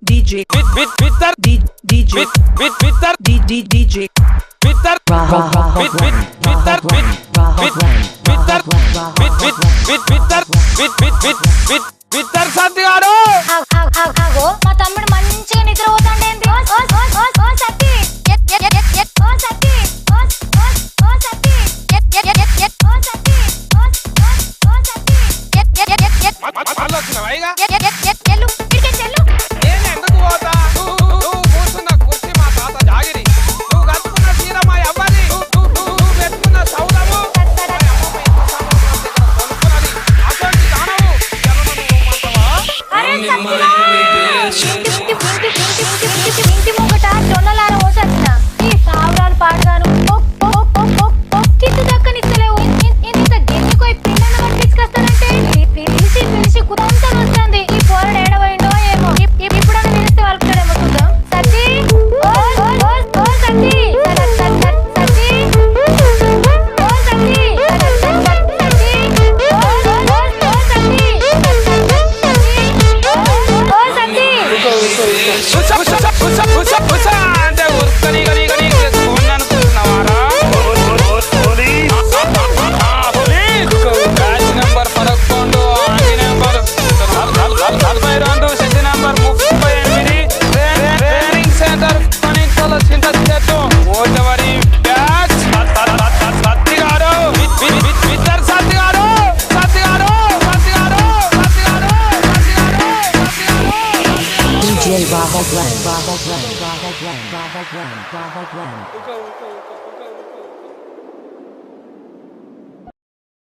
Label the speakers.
Speaker 1: DJ Twitter DJ Twitter DJ Twitter Twitter Satti గారు
Speaker 2: మా తమ్ముడు మంచిగా నిద్రపోతాండేంది ఓ సత్తి ఓ సత్తి ఓ సత్తి ఇంటి ముంగట జొన్నలార పోసొచ్చిన ఈ సావురాలు పాడుగాను కిట్టు దక్కనిస్తలేవు ఇంత గెలిపోయి పిల్లలు పట్టించుకొస్తానంటే పిలిచి కుదంతా వస్తుంది ఈ పోరడు ఏడవైండో ఏమో ఇప్పుడన్నా పిలిస్తే వాళ్ళకుడేమో చూద్దాం సత్తి ఓ సత్తి
Speaker 1: Bravo Glenn.